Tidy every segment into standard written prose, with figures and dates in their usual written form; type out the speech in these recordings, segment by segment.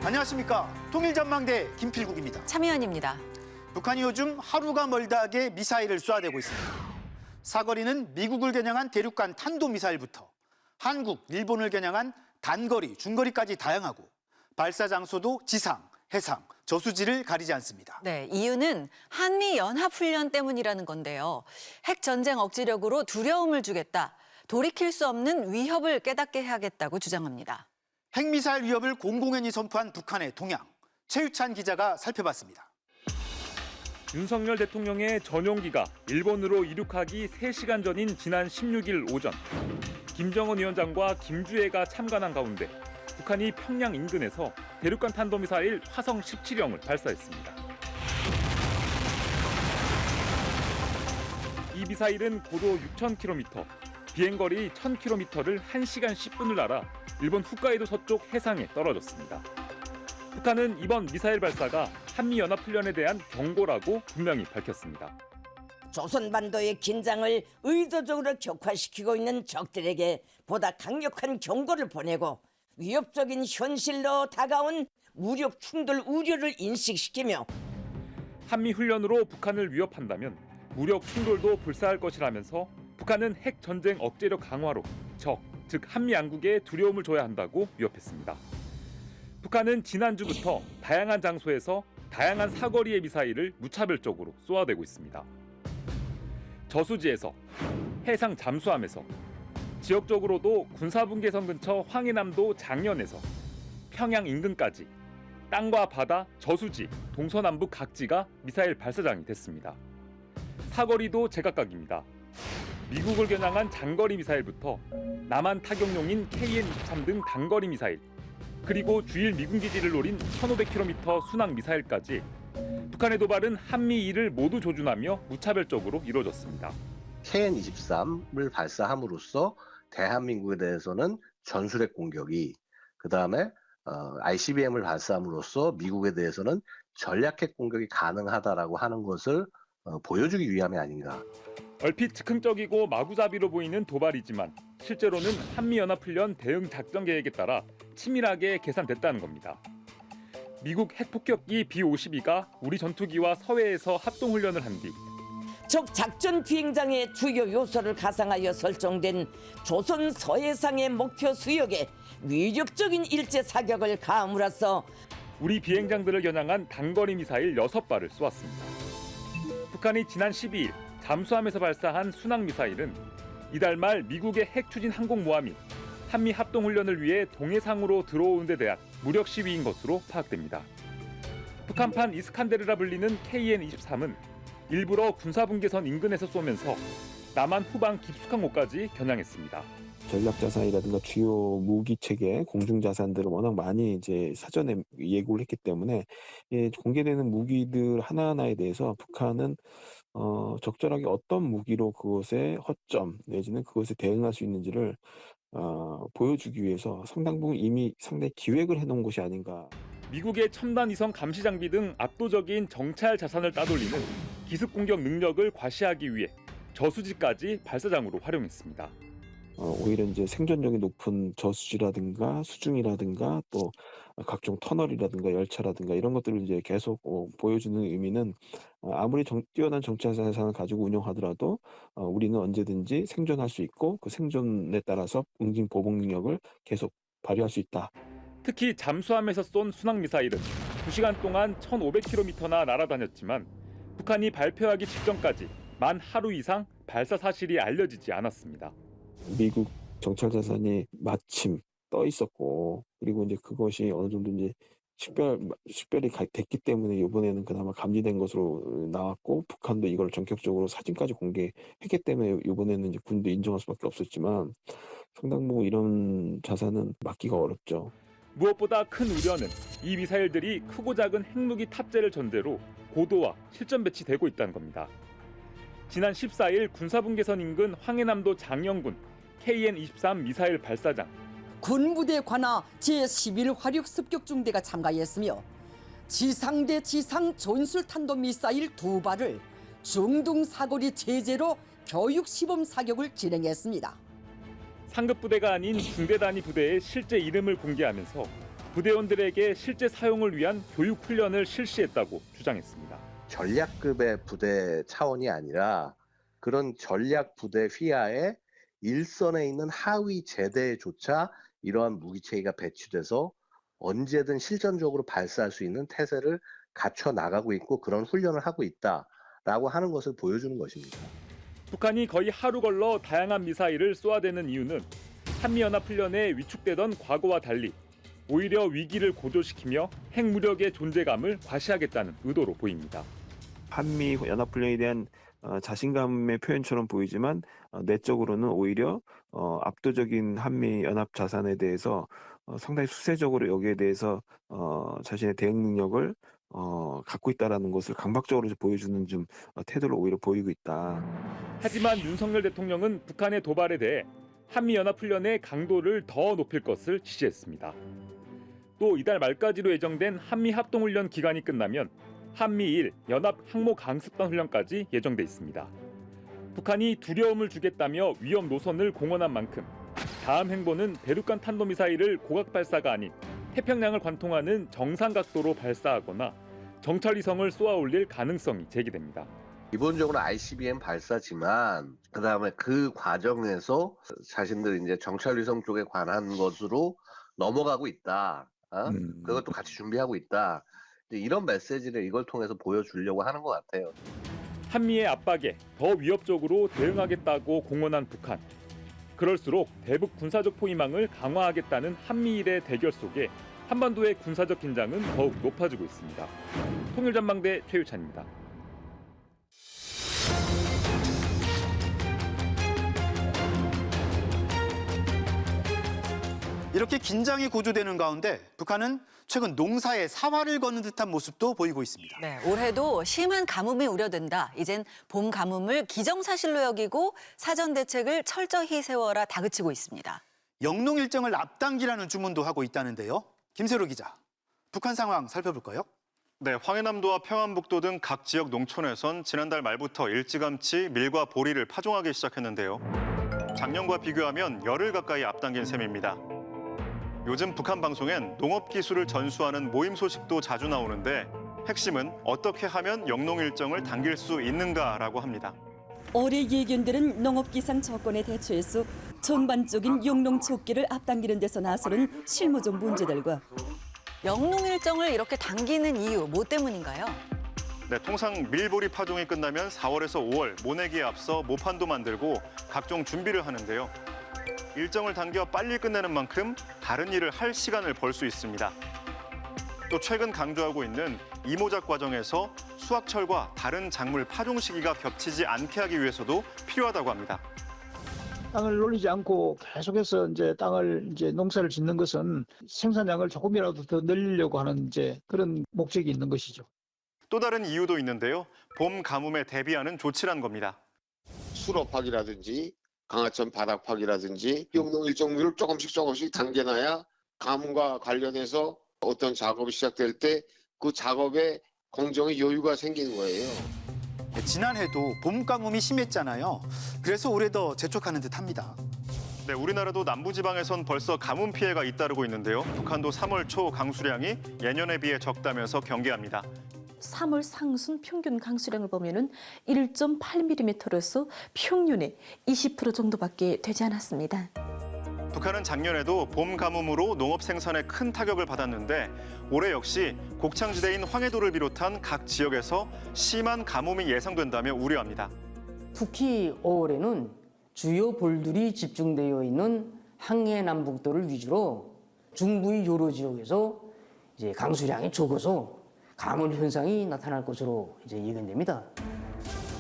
안녕하십니까. 통일전망대 김필국입니다. 참여연입니다. 북한이 요즘 하루가 멀다하게 미사일을 쏘아대고 있습니다. 사거리는 미국을 겨냥한 대륙간 탄도미사일부터 한국, 일본을 겨냥한 단거리, 중거리까지 다양하고 발사 장소도 지상, 해상, 저수지를 가리지 않습니다. 네, 이유는 한미 연합훈련 때문이라는 건데요. 핵 전쟁 억지력으로 두려움을 주겠다. 돌이킬 수 없는 위협을 깨닫게 해야겠다고 주장합니다. 핵미사일 위협을 공공연히 선포한 북한의 동향, 최유찬 기자가 살펴봤습니다. 윤석열 대통령의 전용기가 일본으로 이륙하기 3시간 전인 지난 16일 오전, 김정은 위원장과 김주애가 참관한 가운데 북한이 평양 인근에서 대륙간 탄도미사일 화성 17형을 발사했습니다. 이 미사일은 고도 6,000km, 비행거리 1,000km를 1시간 10분을 날아 일본 홋카이도 서쪽 해상에 떨어졌습니다. 북한은 이번 미사일 발사가 한미연합훈련에 대한 경고라고 분명히 밝혔습니다. 조선반도의 긴장을 의도적으로 격화시키고 있는 적들에게 보다 강력한 경고를 보내고 위협적인 현실로 다가온 무력 충돌 우려를 인식시키며 한미훈련으로 북한을 위협한다면 무력 충돌도 불사할 것이라면서 북한은 핵 전쟁 억제력 강화로 즉 한미 양국에 두려움을 줘야 한다고 위협했습니다. 북한은 지난주부터 다양한 장소에서 다양한 사거리의 미사일을 무차별적으로 쏘아대고 있습니다. 저수지에서, 해상 잠수함에서, 지역적으로도 군사분계선 근처 황해남도 장년에서, 평양 인근까지 땅과 바다, 저수지, 동서남북 각지가 미사일 발사장이 됐습니다. 사거리도 제각각입니다. 미국을 겨냥한 장거리 미사일부터 남한 타격용인 KN-23 등 단거리 미사일, 그리고 주일 미군 기지를 노린 1,500km 순항 미사일까지 북한의 도발은 한미일을 모두 조준하며 무차별적으로 이루어졌습니다. KN-23을 발사함으로써 대한민국에 대해서는 전술핵 공격이, 그다음에 ICBM을 발사함으로써 미국에 대해서는 전략핵 공격이 가능하다라고 하는 것을 보여주기 위함이 아닌가. 얼핏 즉흥적이고 마구잡이로 보이는 도발이지만 실제로는 한미연합훈련 대응 작전 계획에 따라 치밀하게 계산됐다는 겁니다. 미국 핵폭격기 B-52가 우리 전투기와 서해에서 합동훈련을 한 뒤 적 작전 비행장의 주요 요소를 가상하여 설정된 조선 서해상의 목표 수역에 위력적인 일제 사격을 가함으로써 우리 비행장들을 겨냥한 단거리 미사일 6발을 쏘았습니다. 북한이 지난 12일 잠수함에서 발사한 순항 미사일은 이달 말 미국의 핵 추진 항공모함이 한미 합동훈련을 위해 동해상으로 들어오는 데 대한 무력 시위인 것으로 파악됩니다. 북한판 이스칸데르라 불리는 KN-23은 일부러 군사분계선 인근에서 쏘면서 남한 후방 깊숙한 곳까지 겨냥했습니다. 전략자산이라든가 주요 무기 체계, 공중자산들을 워낙 많이 이제 사전에 예고를 했기 때문에 공개되는 무기들 하나하나에 대해서 북한은 적절하게 어떤 무기로 그것의 허점 내지는 그것에 대응할 수 있는지를 보여주기 위해서 상당 부분 이미 상당히 기획을 해놓은 것이 아닌가. 미국의 첨단 위성 감시 장비 등 압도적인 정찰 자산을 따돌리는 기습 공격 능력을 과시하기 위해 저수지까지 발사장으로 활용했습니다. 오히려 이제 생존력이 높은 저수지라든가 수중이라든가 또 각종 터널이라든가 열차라든가 이런 것들을 이제 계속 보여주는 의미는 아무리 뛰어난 정찰 자산을 가지고 운영하더라도 우리는 언제든지 생존할 수 있고 그 생존에 따라서 응징 보복 능력을 계속 발휘할 수 있다. 특히 잠수함에서 쏜 순항 미사일은 2시간 동안 1,500km나 날아다녔지만 북한이 발표하기 직전까지 만 하루 이상 발사 사실이 알려지지 않았습니다. 미국 정찰 자산이 마침 떠 있었고 그리고 이제 그것이 어느 정도 이제 식별이 됐기 때문에 이번에는 그나마 감지된 것으로 나왔고 북한도 이걸 전격적으로 사진까지 공개했기 때문에 이번에는 이제 군도 인정할 수밖에 없었지만 상당 부분 이런 자산은 막기가 어렵죠. 무엇보다 큰 우려는 이 미사일들이 크고 작은 핵무기 탑재를 전제로 고도화, 실전 배치되고 있다는 겁니다. 지난 14일 군사분계선 인근 황해남도 장영군 KN-23 미사일 발사장. 군부대 관하 제11 화력습격중대가 참가했으며 지상대 지상 전술탄도미사일 2발을 중동 사거리 제재로 교육 시범 사격을 진행했습니다. 상급 부대가 아닌 중대 단위 부대의 실제 이름을 공개하면서 부대원들에게 실제 사용을 위한 교육 훈련을 실시했다고 주장했습니다. 전략급의 부대 차원이 아니라 그런 전략 부대 휘하에 일선에 있는 하위 제대조차 이러한 무기체계가 배치돼서 언제든 실전적으로 발사할 수 있는 태세를 갖춰 나가고 있고 그런 훈련을 하고 있다라고 하는 것을 보여주는 것입니다. 북한이 거의 하루 걸러 다양한 미사일을 쏘아대는 이유는 한미연합훈련에 위축되던 과거와 달리 오히려 위기를 고조시키며 핵무력의 존재감을 과시하겠다는 의도로 보입니다. 한미 연합훈련에 대한 자신감의 표현처럼 보이지만 내적으로는 오히려 압도적인 한미 연합 자산에 대해서 상당히 수세적으로 여기에 대해서 자신의 대응 능력을 갖고 있다라는 것을 강박적으로 보여주는 좀 태도를 오히려 보이고 있다. 하지만 윤석열 대통령은 북한의 도발에 대해 한미연합훈련의 강도를 더 높일 것을 지시했습니다. 또 이달 말까지로 예정된 한미합동훈련 기간이 끝나면 한미일 연합 항모 강습단 훈련까지 예정돼 있습니다. 북한이 두려움을 주겠다며 위험 노선을 공언한 만큼 다음 행보는 대륙간 탄도미사일을 고각 발사가 아닌 태평양을 관통하는 정상 각도로 발사하거나 정찰위성을 쏘아 올릴 가능성이 제기됩니다. 기본적으로 ICBM 발사지만 그다음에 그 과정에서 자신들 이제 정찰위성 쪽에 관한 것으로 넘어가고 있다. 그것도 같이 준비하고 있다. 이런 메시지를 이걸 통해서 보여주려고 하는 것 같아요. 한미의 압박에 더 위협적으로 대응하겠다고 공언한 북한. 그럴수록 대북 군사적 포위망을 강화하겠다는 한미일의 대결 속에 한반도의 군사적 긴장은 더욱 높아지고 있습니다. 통일전망대 최유찬입니다. 이렇게 긴장이 고조되는 가운데 북한은 최근 농사에 사활을 거는 듯한 모습도 보이고 있습니다. 네, 올해도 심한 가뭄이 우려된다. 이젠 봄 가뭄을 기정사실로 여기고 사전 대책을 철저히 세워라 다그치고 있습니다. 영농 일정을 앞당기라는 주문도 하고 있다는데요. 김세로 기자, 북한 상황 살펴볼까요? 네, 황해남도와 평안북도 등 각 지역 농촌에선 지난달 말부터 일찌감치 밀과 보리를 파종하기 시작했는데요. 작년과 비교하면 열흘 가까이 앞당긴 셈입니다. 요즘 북한 방송엔 농업 기술을 전수하는 모임 소식도 자주 나오는데 핵심은 어떻게 하면 영농 일정을 당길 수 있는가라고 합니다. 올해 예견되는 농업기상 조건에 대처해서 전반적인 영농 촉기를 앞당기는 데서 나서는 실무적 문제들과 영농 일정을 이렇게 당기는 이유 뭐 때문인가요? 네, 통상 밀보리 파종이 끝나면 4월에서 5월 모내기에 앞서 모판도 만들고 각종 준비를 하는데요. 일정을 당겨 빨리 끝내는 만큼 다른 일을 할 시간을 벌 수 있습니다. 또 최근 강조하고 있는 이모작 과정에서 수확철과 다른 작물 파종 시기가 겹치지 않게 하기 위해서도 필요하다고 합니다. 땅을 놀리지 않고 계속해서 이제 농사를 짓는 것은 생산량을 조금이라도 더 늘리려고 하는 그런 목적이 있는 것이죠. 또 다른 이유도 있는데요. 봄 가뭄에 대비하는 조치란 겁니다. 수rop하기라든지 강하천 바닥파기라든지 영농 일정률을 조금씩 당겨놔야 가뭄과 관련해서 어떤 작업이 시작될 때 그 작업에 공정의 여유가 생기는 거예요. 지난해도 봄 가뭄이 심했잖아요. 그래서 올해 더 재촉하는 듯합니다. 네, 우리나라도 남부지방에선 벌써 가뭄 피해가 잇따르고 있는데요. 북한도 3월 초 강수량이 예년에 비해 적다면서 경계합니다. 3월 상순 평균 강수량을 보면은 1.8mm로서 평균의 20% 정도밖에 되지 않았습니다. 북한은 작년에도 봄 가뭄으로 농업 생산에 큰 타격을 받았는데 올해 역시 곡창지대인 황해도를 비롯한 각 지역에서 심한 가뭄이 예상된다며 우려합니다. 특히 5월에는 주요 볼들이 집중되어 있는 황해남북도를 위주로 중부의 여러 지역에서 이제 강수량이 적어서 가뭄 현상이 나타날 것으로 예견됩니다.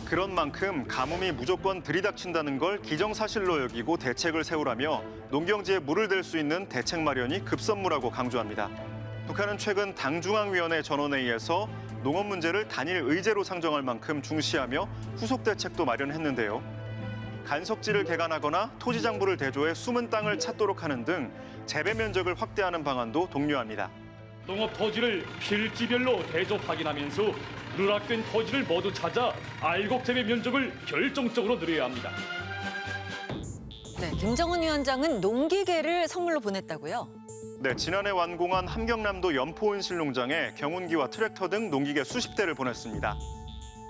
그런 만큼 가뭄이 무조건 들이닥친다는 걸 기정사실로 여기고 대책을 세우라며 농경지에 물을 댈 수 있는 대책 마련이 급선무라고 강조합니다. 북한은 최근 당중앙위원회 전원회의에서 농업 문제를 단일 의제로 상정할 만큼 중시하며 후속 대책도 마련했는데요. 간석지를 개간하거나 토지 장부를 대조해 숨은 땅을 찾도록 하는 등 재배 면적을 확대하는 방안도 독려합니다. 농업 토지를 필지별로 대조 확인하면서 누락된 토지를 모두 찾아 알곡 재배 면적을 결정적으로 늘려야 합니다. 네, 김정은 위원장은 농기계를 선물로 보냈다고요? 네, 지난해 완공한 함경남도 연포온실 농장에 경운기와 트랙터 등 농기계 수십 대를 보냈습니다.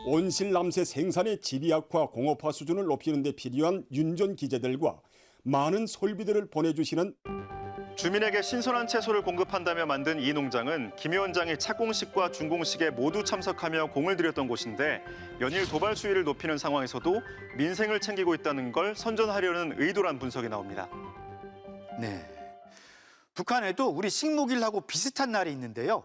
온실남새 생산의 집약화 공업화 수준을 높이는 데 필요한 윤전 기재들과 많은 설비들을 보내주시는 주민에게 신선한 채소를 공급한다며 만든 이 농장은 김 위원장이 착공식과 준공식에 모두 참석하며 공을 들였던 곳인데 연일 도발 수위를 높이는 상황에서도 민생을 챙기고 있다는 걸 선전하려는 의도란 분석이 나옵니다. 네. 북한에도 우리 식목일하고 비슷한 날이 있는데요.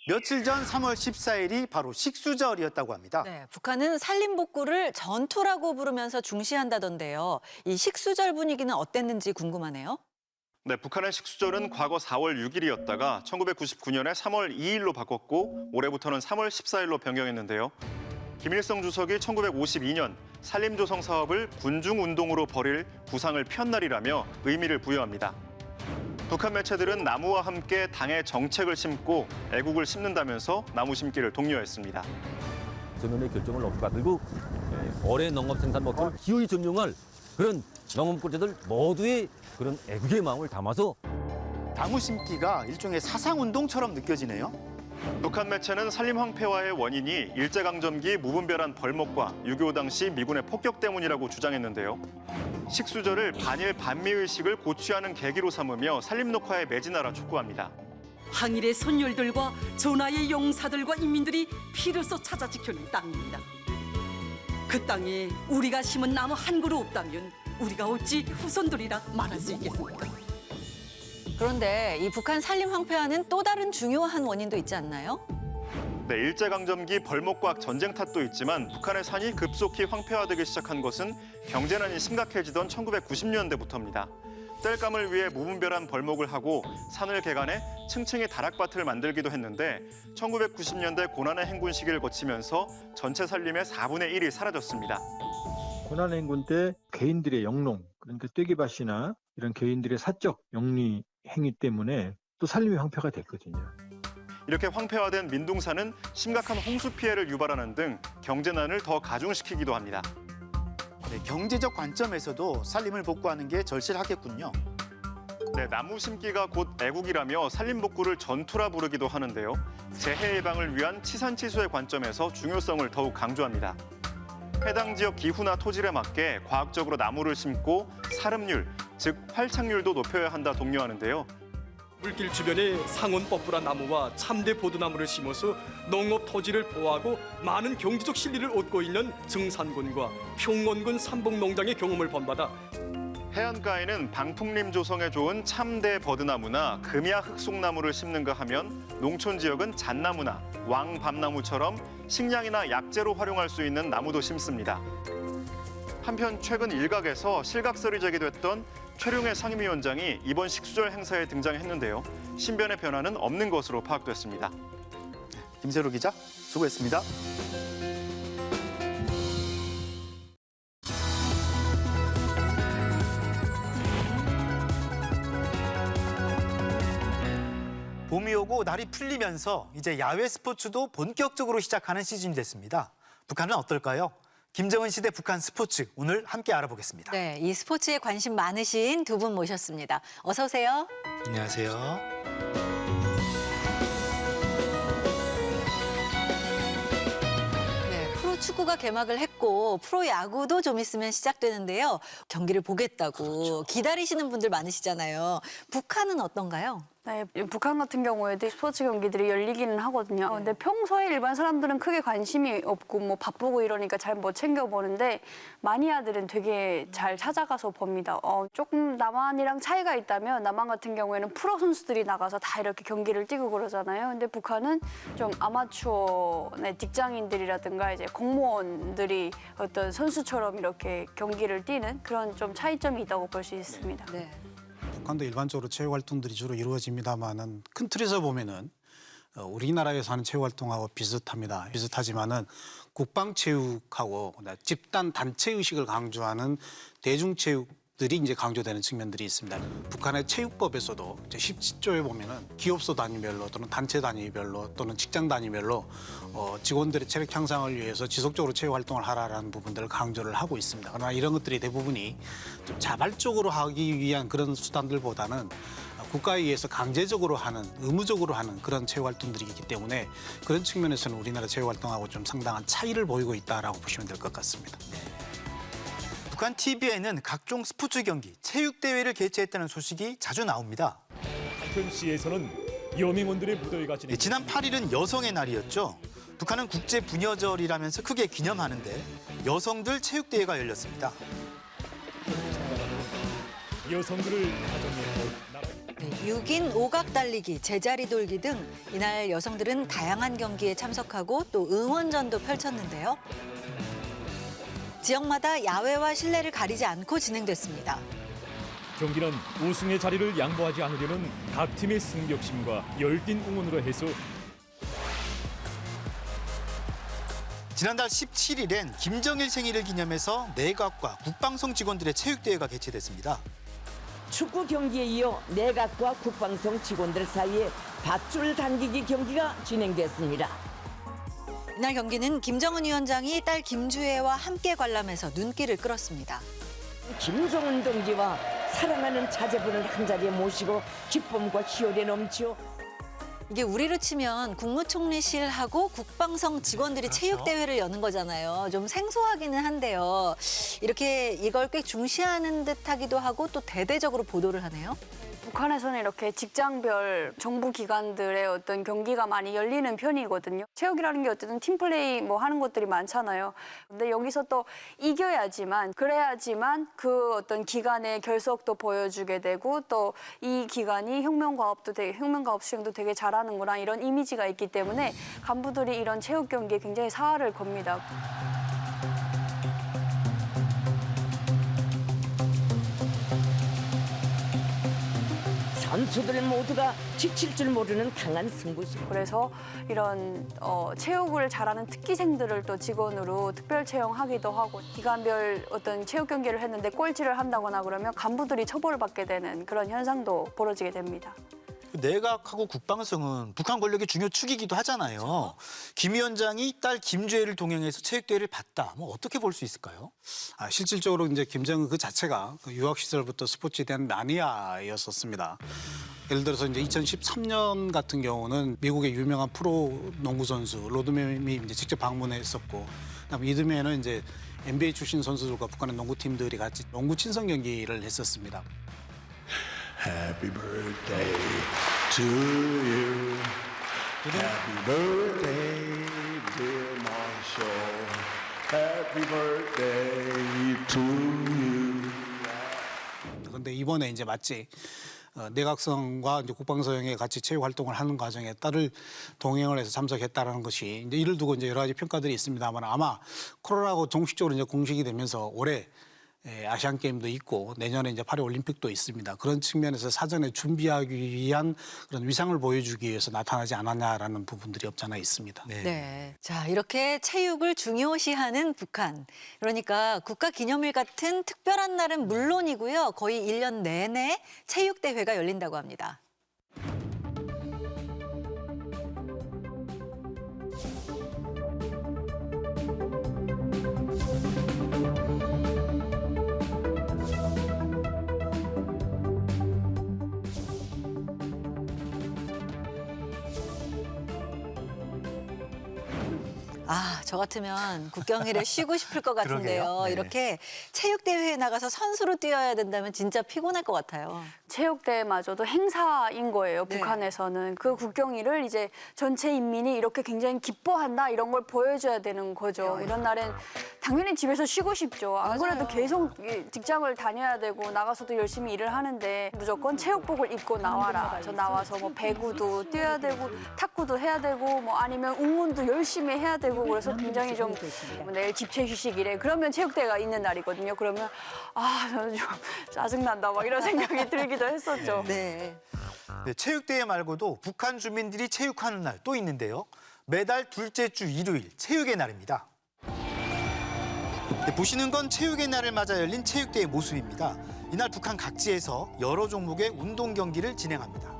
며칠 전 3월 14일이 바로 식수절이었다고 합니다. 네, 북한은 산림복구를 전투라고 부르면서 중시한다던데요. 이 식수절 분위기는 어땠는지 궁금하네요. 네, 북한의 식수절은 과거 4월 6일이었다가 1999년에 3월 2일로 바꿨고 올해부터는 3월 14일로 변경했는데요. 김일성 주석이 1952년 산림조성 사업을 군중운동으로 벌일 구상을 편 날이라며 의미를 부여합니다. 북한 매체들은 나무와 함께 당의 정책을 심고 애국을 심는다면서 나무 심기를 독려했습니다. 전원의 결정을 업받들고 올해 농업 생산 목표를 기어이 점령할 그런 농업국가들 모두의 그런 애국의 마음을 담아서 나무 심기가 일종의 사상운동처럼 느껴지네요. 북한 매체는 산림 황폐화의 원인이 일제강점기 무분별한 벌목과 6.25 당시 미군의 폭격 때문이라고 주장했는데요. 식수절을 반일 반미의식을 고취하는 계기로 삼으며 산림 녹화에 매진하라 촉구합니다. 항일의 선열들과 전하의 용사들과 인민들이 피를 써 찾아 지켜낸 땅입니다. 그 땅에 우리가 심은 나무 한 그루 없다면 우리가 어찌 후손들이라 말할 수 있겠습니까? 그런데 이 북한 산림 황폐화는 또 다른 중요한 원인도 있지 않나요? 네, 일제강점기 벌목과 전쟁 탓도 있지만 북한의 산이 급속히 황폐화되기 시작한 것은 경제난이 심각해지던 1990년대부터입니다. 땔감을 위해 무분별한 벌목을 하고 산을 개간해 층층이 다락밭을 만들기도 했는데 1990년대 고난의 행군 시기를 거치면서 전체 산림의 4분의 1이 사라졌습니다. 고난의 행군 때 개인들의 영농, 그러니까 떼기밭이나 이런 개인들의 사적 영리 행위 때문에 또 산림이 황폐가 됐거든요. 이렇게 황폐화된 민둥산은 심각한 홍수 피해를 유발하는 등 경제난을 더 가중시키기도 합니다. 네, 경제적 관점에서도 산림을 복구하는 게 절실하겠군요. 네, 나무 심기가 곧 애국이라며 산림복구를 전투라 부르기도 하는데요. 재해 예방을 위한 치산치수의 관점에서 중요성을 더욱 강조합니다. 해당 지역 기후나 토질에 맞게 과학적으로 나무를 심고 사름률, 즉 활착률도 높여야 한다 독려하는데요. 물길 주변에 상온 뻗불한 나무와 참대 보드나무를 심어서 농업 토지를 보호하고 많은 경제적 실리를 얻고 있는 증산군과 평원군 삼봉농장의 경험을 본받아 해안가에는 방풍림 조성에 좋은 참대 버드나무나 금야 흑송나무를 심는가 하면 농촌 지역은 잣나무나 왕밤나무처럼 식량이나 약재로 활용할 수 있는 나무도 심습니다. 한편 최근 일각에서 실각설이 제기됐던 최룡해 상임위원장이 이번 식수절 행사에 등장했는데요. 신변의 변화는 없는 것으로 파악됐습니다. 김세로 기자, 수고했습니다. 봄이 오고 날이 풀리면서 이제 야외 스포츠도 본격적으로 시작하는 시즌이 됐습니다. 북한은 어떨까요? 김정은 시대 북한 스포츠 오늘 함께 알아보겠습니다. 네, 이 스포츠에 관심 많으신 두 분 모셨습니다. 어서 오세요. 안녕하세요. 네, 프로축구가 개막을 했고 프로야구도 좀 있으면 시작되는데요. 경기를 보겠다고 기다리시는 분들 많으시잖아요. 북한은 어떤가요? 네, 북한 같은 경우에도 스포츠 경기들이 열리기는 하거든요. 근데 평소에 일반 사람들은 크게 관심이 없고 뭐 바쁘고 이러니까 잘 못 챙겨보는데 마니아들은 되게 잘 찾아가서 봅니다. 조금 남한이랑 차이가 있다면 남한 같은 경우에는 프로 선수들이 나가서 다 이렇게 경기를 뛰고 그러잖아요. 근데 북한은 좀 아마추어의 직장인들이라든가 이제 공무원들이 어떤 선수처럼 이렇게 경기를 뛰는 그런 좀 차이점이 있다고 볼 수 있습니다. 네. 북한도 일반적으로 체육 활동들이 주로 이루어집니다만은 큰 틀에서 보면은 우리나라에서 하는 체육 활동하고 비슷합니다. 비슷하지만은 국방 체육하고 집단 단체 의식을 강조하는 대중 체육들이 이제 강조되는 측면들이 있습니다. 북한의 체육법에서도 이제 17조에 보면은 기업소 단위별로 또는 단체 단위별로 또는 직장 단위별로 직원들의 체력 향상을 위해서 지속적으로 체육 활동을 하라라는 부분들을 강조를 하고 있습니다. 그러나 이런 것들이 대부분이 좀 자발적으로 하기 위한 그런 수단들보다는 국가에 의해서 강제적으로 하는, 의무적으로 하는 그런 체육 활동들이 있기 때문에 그런 측면에서는 우리나라 체육 활동하고 좀 상당한 차이를 보이고 있다라고 보시면 될 것 같습니다. 북한 TV에는 각종 스포츠 경기, 체육 대회를 개최했다는 소식이 자주 나옵니다. 한편시에서는 여민원들의 무더위가 진행. 지난 8일은 여성의 날이었죠. 북한은 국제 부녀절이라면서 크게 기념하는데 여성들 체육 대회가 열렸습니다. 여성들을 가정에 6인 오각 달리기, 제자리 돌기 등 이날 여성들은 다양한 경기에 참석하고 또 응원전도 펼쳤는데요. 지역마다 야외와 실내를 가리지 않고 진행됐습니다. 경기는 우승의 자리를 양보하지 않으려는 각 팀의 승격심과 열띤 응원으로 해서 지난달 17일엔 김정일 생일을 기념해서 내각과 국방성 직원들의 체육대회가 개최됐습니다. 축구 경기에 이어 내각과 국방성 직원들 사이에 밧줄 당기기 경기가 진행됐습니다. 이날 경기는 김정은 위원장이 딸 김주혜와 함께 관람해서 눈길을 끌었습니다. 김정은 동지와 사랑하는 자제분을 한자리에 모시고 기쁨과 희열에 넘치어 이게 우리로 치면 국무총리실하고 국방성 직원들이 체육대회를 여는 거잖아요. 좀 생소하기는 한데요. 이렇게 이걸 꽤 중시하는 듯하기도 하고 또 대대적으로 보도를 하네요. 북한에서는 이렇게 직장별 정부 기관들의 어떤 경기가 많이 열리는 편이거든요. 체육이라는 게 어쨌든 팀플레이 뭐 하는 것들이 많잖아요. 근데 여기서 또 이겨야지만, 그래야지만 그 어떤 기간의 결속도 보여주게 되고 또 이 기간이 혁명가업 수행도 되게 잘하는구나 이런 이미지가 있기 때문에 간부들이 이런 체육 경기에 굉장히 사활을 겁니다. 선수들 모두가 지칠 줄 모르는 강한 승부심. 그래서 이런 체육을 잘하는 특기생들을 또 직원으로 특별 채용하기도 하고 기간별 어떤 체육 경기를 했는데 꼴찌를 한다거나 그러면 간부들이 처벌을 받게 되는 그런 현상도 벌어지게 됩니다. 내각하고 국방성은 북한 권력의 중요 축이기도 하잖아요. 그렇죠? 김 위원장이 딸 김주혜를 동행해서 체육대회를 봤다. 뭐 어떻게 볼 수 있을까요? 실질적으로 이제 김정은 그 자체가 유학 시절부터 스포츠에 대한 마니아였었습니다. 예를 들어서 이제 2013년 같은 경우는 미국의 유명한 프로 농구 선수 로드맨이 이제 직접 방문했었고, 그다음에 이듬해에는 이제 NBA 출신 선수들과 북한의 농구팀들이 같이 농구 친선 경기를 했었습니다. Happy birthday to you. Happy birthday, dear Marshall. Happy birthday to you. 그런데 이번에 이제 마치 내각성과 이제 국방성에 같이 체육 활동을 하는 과정에 딸을 동행을 해서 참석했다라는 것이 이제 이를 두고 이제 여러 가지 평가들이 있습니다만 아마 코로나하고 정식적으로 이제 공식이 되면서 올해 아시안 게임도 있고 내년에 이제 파리 올림픽도 있습니다. 그런 측면에서 사전에 준비하기 위한 그런 위상을 보여주기 위해서 나타나지 않았냐라는 부분들이 없지 않아 있습니다. 네. 자, 이렇게 체육을 중요시하는 북한. 그러니까 국가기념일 같은 특별한 날은 물론이고요. 거의 1년 내내 체육대회가 열린다고 합니다. 저 같으면 국경일에 쉬고 싶을 것 같은데요. 네. 이렇게 체육대회에 나가서 선수로 뛰어야 된다면 진짜 피곤할 것 같아요. 체육대회마저도 행사인 거예요, 네. 북한에서는. 그 국경일을 이제 전체 인민이 이렇게 굉장히 기뻐한다 이런 걸 보여줘야 되는 거죠. 이런 날엔 당연히 집에서 쉬고 싶죠. 안 그래도 계속 직장을 다녀야 되고 나가서도 열심히 일을 하는데 무조건 체육복을 입고 나와라. 그래서 나와서 뭐 배구도 뛰어야 되고 탁구도 해야 되고 뭐 아니면 응원도 열심히 해야 되고 그래서 굉장히 좀 내일 집체 휴식이래. 그러면 체육대회가 있는 날이거든요. 그러면 저는 좀 짜증난다 막 이런 생각이 들기도 했었죠. 네. 네, 체육대회 말고도 북한 주민들이 체육하는 날 또 있는데요. 매달 둘째 주 일요일 체육의 날입니다. 네, 보시는 건 체육의 날을 맞아 열린 체육대회 모습입니다. 이날 북한 각지에서 여러 종목의 운동 경기를 진행합니다.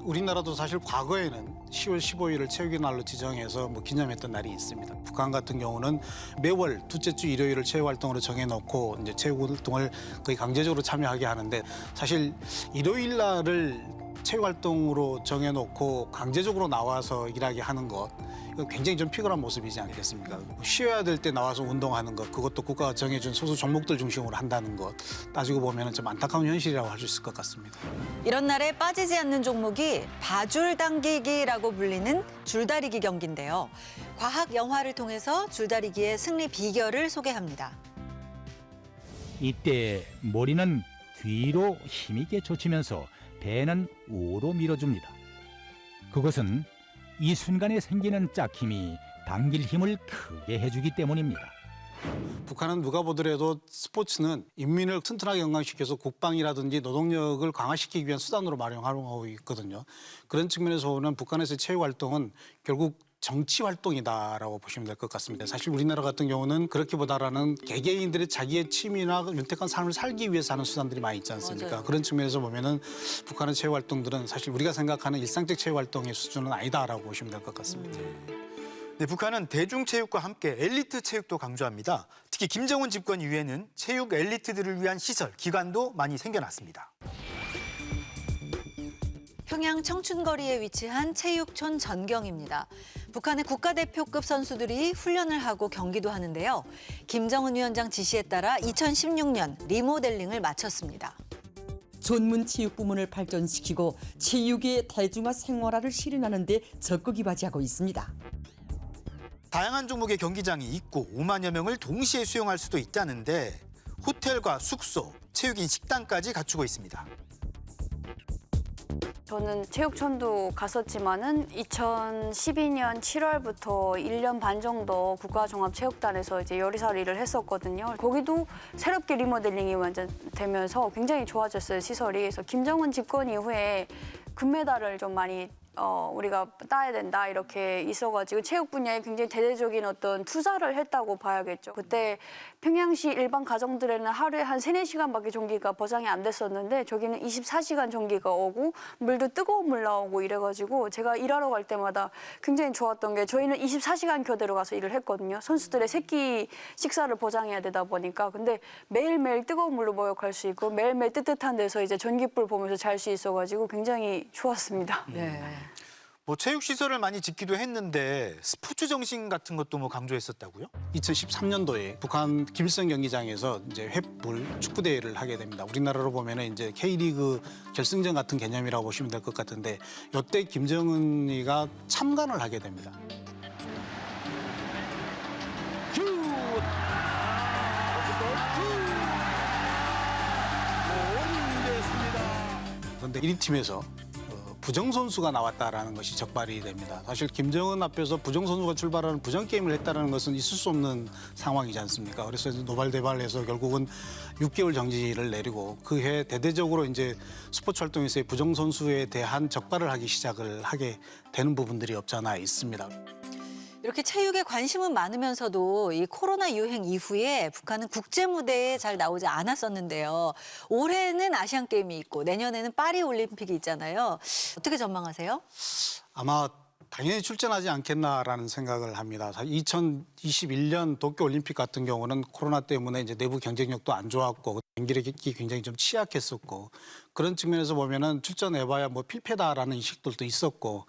우리나라도 사실 과거에는 10월 15일을 체육의 날로 지정해서 기념했던 날이 있습니다. 북한 같은 경우는 매월 둘째 주 일요일을 체육활동으로 정해놓고 이제 체육활동을 거의 강제적으로 참여하게 하는데 사실 일요일 날을 체육활동으로 정해놓고 강제적으로 나와서 일하게 하는 것 이거 굉장히 좀 피곤한 모습이지 않겠습니까? 쉬어야 될 때 나와서 운동하는 것 그것도 국가가 정해준 소수 종목들 중심으로 한다는 것 따지고 보면 좀 안타까운 현실이라고 할 수 있을 것 같습니다. 이런 날에 빠지지 않는 종목이 바줄 당기기라고 불리는 줄다리기 경기인데요. 과학 영화를 통해서 줄다리기의 승리 비결을 소개합니다. 이때 머리는 뒤로 힘있게 젖히면서 배는 우로 밀어줍니다. 그것은 이 순간에 생기는 짝힘이 당길 힘을 크게 해주기 때문입니다. 북한은 누가 보더라도 스포츠는 인민을 튼튼하게 건강시켜서 국방이라든지 노동력을 강화시키기 위한 수단으로 활용하고 있거든요. 그런 측면에서 보면 북한에서의 체육활동은 결국 정치활동이다라고 보시면 될 것 같습니다. 사실 우리나라 같은 경우는 그렇기보다는 개개인들의 자기의 취미나 윤택한 삶을 살기 위해서 하는 수단들이 많이 있지 않습니까? 맞아요. 그런 측면에서 보면은 북한의 체육활동들은 사실 우리가 생각하는 일상적 체육활동의 수준은 아니다라고 보시면 될 것 같습니다. 네, 북한은 대중체육과 함께 엘리트 체육도 강조합니다. 특히 김정은 집권 이후에는 체육 엘리트들을 위한 시설, 기관도 많이 생겨났습니다. 평양 청춘거리에 위치한 체육촌 전경입니다. 북한의 국가대표급 선수들이 훈련을 하고 경기도 하는데요. 김정은 위원장 지시에 따라 2016년 리모델링을 마쳤습니다. 전문 체육 부문을 발전시키고 체육의 대중화 생활화를 실현하는 데 적극 이바지하고 있습니다. 다양한 종목의 경기장이 있고 5만여 명을 동시에 수용할 수도 있다는데 호텔과 숙소, 체육인 식당까지 갖추고 있습니다. 저는 체육촌도 갔었지만은 2012년 7월부터 1년 반 정도 국가종합체육단에서 이제 요리사를 했었거든요. 거기도 새롭게 리모델링이 완전 되면서 굉장히 좋아졌어요, 시설이. 그래서 김정은 집권 이후에 금메달을 좀 많이 우리가 따야 된다 이렇게 있어가지고 체육 분야에 굉장히 대대적인 어떤 투자를 했다고 봐야겠죠. 그때 평양시 일반 가정들에는 하루에 한 3-4시간밖에 전기가 보장이 안 됐었는데 저기는 24시간 전기가 오고 물도 뜨거운 물 나오고 이래가지고 제가 일하러 갈 때마다 굉장히 좋았던 게 저희는 24시간 교대로 가서 일을 했거든요. 선수들의 새끼 식사를 보장해야 되다 보니까 근데 매일매일 뜨거운 물로 목욕할 수 있고 매일매일 뜨뜻한 데서 이제 전기불 보면서 잘 수 있어가지고 굉장히 좋았습니다. 네. 체육 시설을 많이 짓기도 했는데 스포츠 정신 같은 것도 강조했었다고요? 2013년도에 북한 김일성 경기장에서 이제 횃불 축구 대회를 하게 됩니다. 우리나라로 보면은 이제 K리그 결승전 같은 개념이라고 보시면 될 것 같은데 이때 김정은이가 참관을 하게 됩니다. 그런데 1팀에서 부정 선수가 나왔다라는 것이 적발이 됩니다. 사실 김정은 앞에서 부정 선수가 출발하는 부정 게임을 했다는 것은 있을 수 없는 상황이지 않습니까? 그래서 노발대발해서 결국은 6개월 정지를 내리고 그해 대대적으로 이제 스포츠 활동에서의 부정 선수에 대한 적발을 하기 시작을 하게 되는 부분들이 없지 않아 있습니다. 이렇게 체육에 관심은 많으면서도 이 코로나 유행 이후에 북한은 국제 무대에 잘 나오지 않았었는데요. 올해는 아시안 게임이 있고 내년에는 파리 올림픽이 있잖아요. 어떻게 전망하세요? 아마 당연히 출전하지 않겠나라는 생각을 합니다. 2021년 도쿄 올림픽 같은 경우는 코로나 때문에 이제 내부 경쟁력도 안 좋았고 경기력이 굉장히 좀 취약했었고 그런 측면에서 보면은 출전해봐야 필패다라는 인식들도 있었고.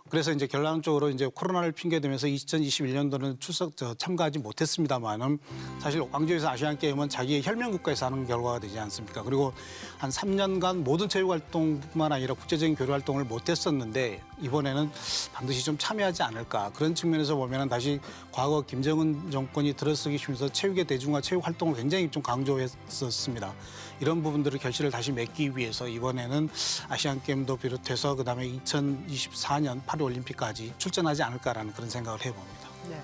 그래서 이제 결론적으로 이제 코로나를 핑계 대면서 2021년도는 참가하지 못했습니다만은 사실 광주에서 아시안 게임은 자기의 혈맹 국가에서 하는 결과가 되지 않습니까? 그리고 한 3년간 모든 체육 활동뿐만 아니라 국제적인 교류 활동을 못했었는데 이번에는 반드시 좀 참여하지 않을까 그런 측면에서 보면은 다시 과거 김정은 정권이 들어서기 쉬면서 체육의 대중화, 체육 활동을 굉장히 좀 강조했었습니다. 이런 부분들을 결실을 다시 맺기 위해서 이번에는 아시안 게임도 비롯해서 그다음에 2024년 파리 올림픽까지 출전하지 않을까라는 그런 생각을 해봅니다. 네.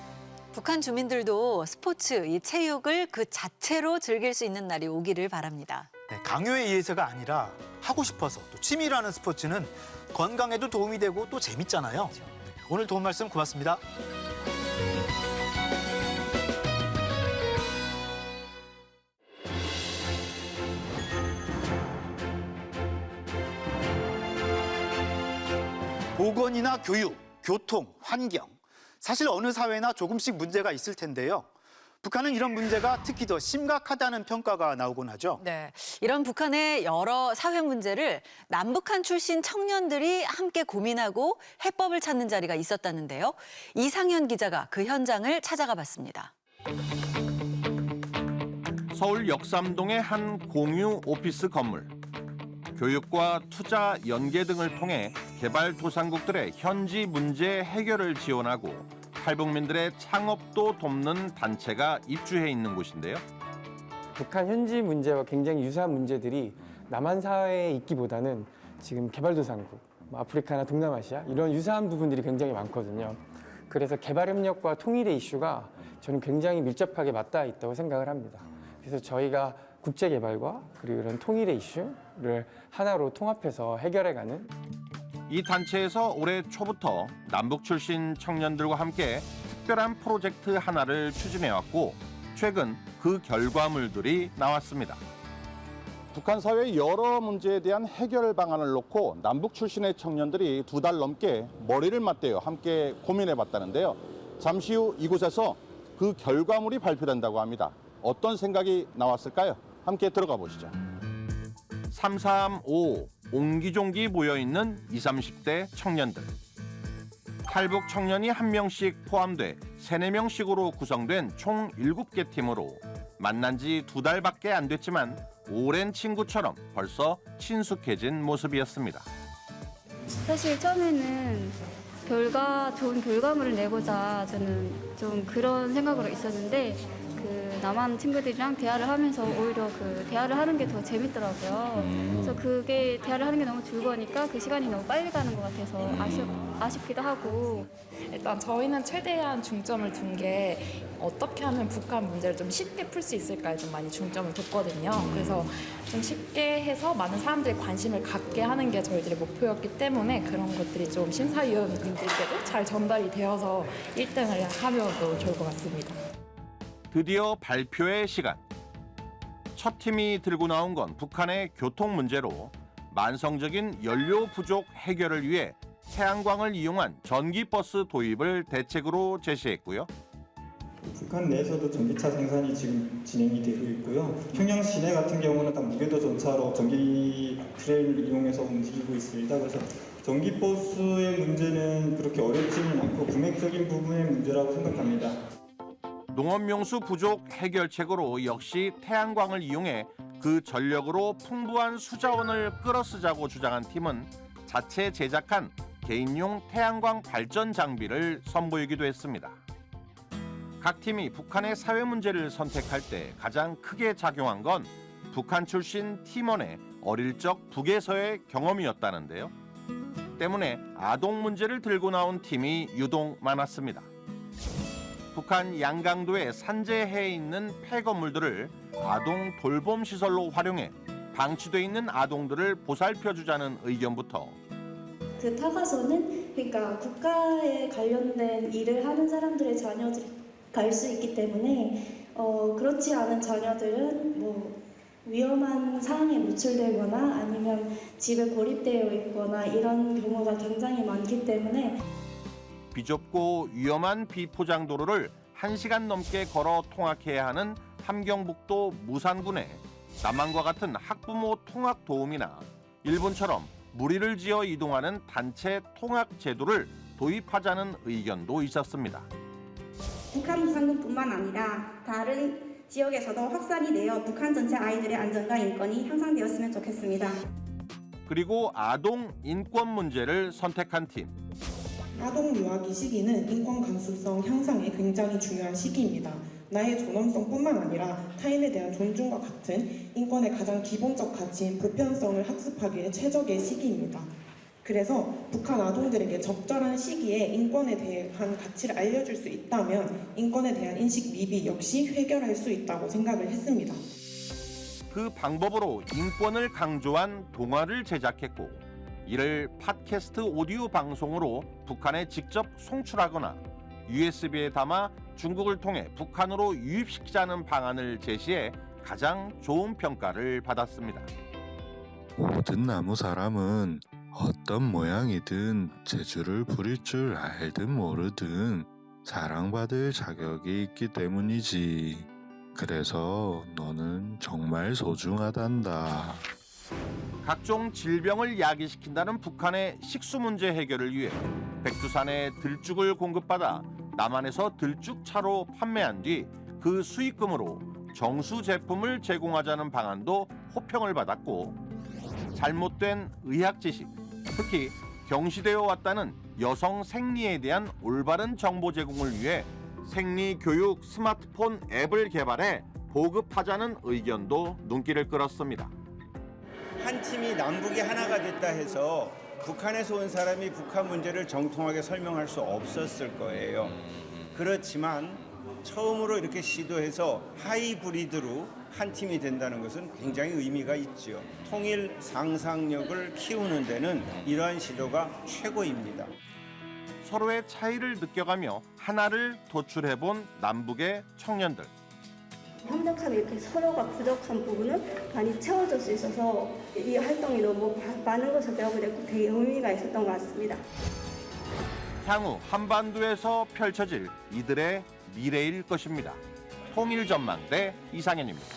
북한 주민들도 스포츠, 이 체육을 그 자체로 즐길 수 있는 날이 오기를 바랍니다. 네, 강요에 의해서가 아니라 하고 싶어서 또 취미로 하는 스포츠는 건강에도 도움이 되고 또 재밌잖아요. 오늘 도움 말씀 고맙습니다. 보건이나 교육, 교통, 환경. 사실 어느 사회나 조금씩 문제가 있을 텐데요. 북한은 이런 문제가 특히 더 심각하다는 평가가 나오곤 하죠. 네, 이런 북한의 여러 사회 문제를 남북한 출신 청년들이 함께 고민하고 해법을 찾는 자리가 있었다는데요. 이상현 기자가 그 현장을 찾아가 봤습니다. 서울 역삼동의 한 공유 오피스 건물. 교육과 투자 연계 등을 통해 개발도상국들의 현지 문제 해결을 지원하고 탈북민들의 창업도 돕는 단체가 입주해 있는 곳인데요. 북한 현지 문제와 굉장히 유사한 문제들이 남한 사회에 있기보다는 지금 개발도상국, 아프리카나 동남아시아 이런 유사한 부분들이 굉장히 많거든요. 그래서 개발협력과 통일의 이슈가 저는 굉장히 밀접하게 맞닿아 있다고 생각을 합니다. 그래서 저희가 국제개발과 그리고 이런 통일의 이슈를 하나로 통합해서 해결해가는 이 단체에서 올해 초부터 남북 출신 청년들과 함께 특별한 프로젝트 하나를 추진해왔고 최근 그 결과물들이 나왔습니다. 북한 사회의 여러 문제에 대한 해결 방안을 놓고 남북 출신의 청년들이 2달 넘게 머리를 맞대어 함께 고민해봤다는데요. 잠시 후 이곳에서 그 결과물이 발표된다고 합니다. 어떤 생각이 나왔을까요? 함께 들어가 보시죠. 335 옹기종기 모여있는 20, 30대 청년들. 탈북 청년이 1명씩 포함돼 3, 4명씩으로 구성된 총 7개 팀으로 만난 지 2달밖에 안 됐지만 오랜 친구처럼 벌써 친숙해진 모습이었습니다. 사실 처음에는 좋은 결과물을 내고자 저는 좀 그런 생각으로 있었는데 남한 친구들이랑 대화를 하면서 오히려 대화를 하는 게 더 재밌더라고요. 그래서 그게 대화를 하는 게 너무 즐거우니까 그 시간이 너무 빨리 가는 것 같아서 아쉽기도 하고. 일단 저희는 최대한 중점을 둔 게 어떻게 하면 북한 문제를 좀 쉽게 풀 수 있을까에 좀 많이 중점을 뒀거든요. 그래서 좀 쉽게 해서 많은 사람들이 관심을 갖게 하는 게 저희들의 목표였기 때문에 그런 것들이 좀 심사위원님들께도 잘 전달이 되어서 1등을 하면도 좋을 것 같습니다. 드디어 발표의 시간. 첫 팀이 들고 나온 건 북한의 교통 문제로 만성적인 연료 부족 해결을 위해 태양광을 이용한 전기버스 도입을 대책으로 제시했고요. 북한 내에서도 전기차 생산이 지금 진행이 되고 있고요. 평양 시내 같은 경우는 딱 무궤도 전차로 전기 트레인을 이용해서 움직이고 있습니다. 그래서 전기버스의 문제는 그렇게 어렵지는 않고 금액적인 부분의 문제라고 생각합니다. 농업용수 부족 해결책으로 역시 태양광을 이용해 그 전력으로 풍부한 수자원을 끌어쓰자고 주장한 팀은 자체 제작한 개인용 태양광 발전 장비를 선보이기도 했습니다. 각 팀이 북한의 사회 문제를 선택할 때 가장 크게 작용한 건 북한 출신 팀원의 어릴 적 북에서의 경험이었다는데요. 때문에 아동 문제를 들고 나온 팀이 유독 많았습니다. 북한 양강도의 산재해에 있는 폐건물들을 아동 돌봄 시설로 활용해 방치돼 있는 아동들을 보살펴주자는 의견부터 그 타가서는 그러니까 국가에 관련된 일을 하는 사람들의 자녀들이 갈 수 있기 때문에 그렇지 않은 자녀들은 뭐 위험한 상황에 노출되거나 아니면 집에 고립되어 있거나 이런 경우가 굉장히 많기 때문에 비좁고 위험한 비포장 도로를 1시간 넘게 걸어 통학해야 하는 함경북도 무산군에 남한과 같은 학부모 통학 도움이나 일본처럼 무리를 지어 이동하는 단체 통학 제도를 도입하자는 의견도 있었습니다. 북한 무산군뿐만 아니라 다른 지역에서도 확산이 되어 북한 전체 아이들의 안전과 인권이 향상되었으면 좋겠습니다. 그리고 아동 인권 문제를 선택한 팀. 아동 유아기 시기는 인권 감수성 향상에 굉장히 중요한 시기입니다. 나의 존엄성뿐만 아니라 타인에 대한 존중과 같은 인권의 가장 기본적 가치인 보편성을 학습하기에 최적의 시기입니다. 그래서 북한 아동들에게 적절한 시기에 인권에 대한 가치를 알려줄 수 있다면 인권에 대한 인식 미비 역시 해결할 수 있다고 생각을 했습니다. 그 방법으로 인권을 강조한 동화를 제작했고 이를 팟캐스트 오디오 방송으로 북한에 직접 송출하거나 USB에 담아 중국을 통해 북한으로 유입시키자는 방안을 제시해 가장 좋은 평가를 받았습니다. 모든 나무 사람은 어떤 모양이든 재주를 부릴 줄 알든 모르든 사랑받을 자격이 있기 때문이지. 그래서 너는 정말 소중하단다. 각종 질병을 야기시킨다는 북한의 식수 문제 해결을 위해 백두산에 들쭉을 공급받아 남한에서 들쭉차로 판매한 뒤 그 수익금으로 정수 제품을 제공하자는 방안도 호평을 받았고, 잘못된 의학 지식, 특히 경시되어 왔다는 여성 생리에 대한 올바른 정보 제공을 위해 생리교육 스마트폰 앱을 개발해 보급하자는 의견도 눈길을 끌었습니다. 한 팀이 남북이 하나가 됐다 해서 북한에서 온 사람이 북한 문제를 정통하게 설명할 수 없었을 거예요. 그렇지만 처음으로 이렇게 시도해서 하이브리드로 한 팀이 된다는 것은 굉장히 의미가 있죠. 통일 상상력을 키우는 데는 이러한 시도가 최고입니다. 서로의 차이를 느껴가며 하나를 도출해본 남북의 청년들. 협력하면 이렇게 서로가 부족한 부분은 많이 채워줄 수 있어서 이 활동이 너무 많은 것을 배우게 됐고 되게 의미가 있었던 것 같습니다. 향후 한반도에서 펼쳐질 이들의 미래일 것입니다. 통일전망대 이상현입니다.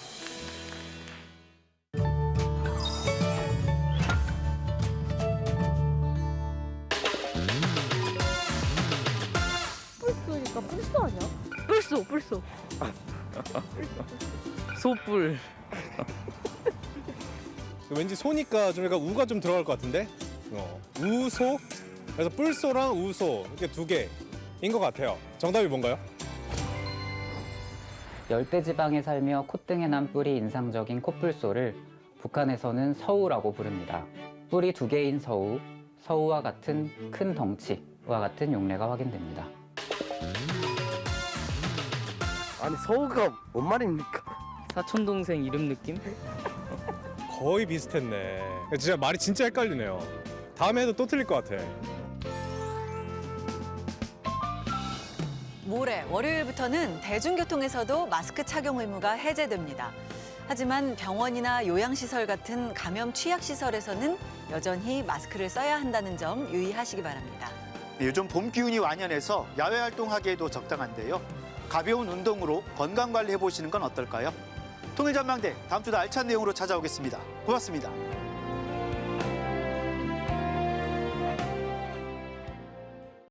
뿔소니까 뿔소 아니야? 뿔소. 소뿔. 왠지 소니까 좀 약간 우가 좀 들어갈 것 같은데? 우소? 그래서 뿔소랑 우소 이렇게 두 개인 것 같아요. 정답이 뭔가요? 열대지방에 살며 콧등에 난 뿔이 인상적인 코뿔소를 북한에서는 서우라고 부릅니다. 뿔이 두 개인 서우, 서우와 같은 큰 덩치와 같은 용례가 확인됩니다. 아니 서우가 뭔 말입니까? 사촌동생 이름 느낌? 거의 비슷했네. 진짜 말이 진짜 헷갈리네요. 다음에 해도 또 틀릴 것 같아. 모레 월요일부터는 대중교통에서도 마스크 착용 의무가 해제됩니다. 하지만 병원이나 요양시설 같은 감염 취약시설에서는 여전히 마스크를 써야 한다는 점 유의하시기 바랍니다. 요즘 봄 기운이 완연해서 야외 활동하기에도 적당한데요. 가벼운 운동으로 건강관리 해보시는 건 어떨까요? 통일전망대 다음 주도 알찬 내용으로 찾아오겠습니다. 고맙습니다.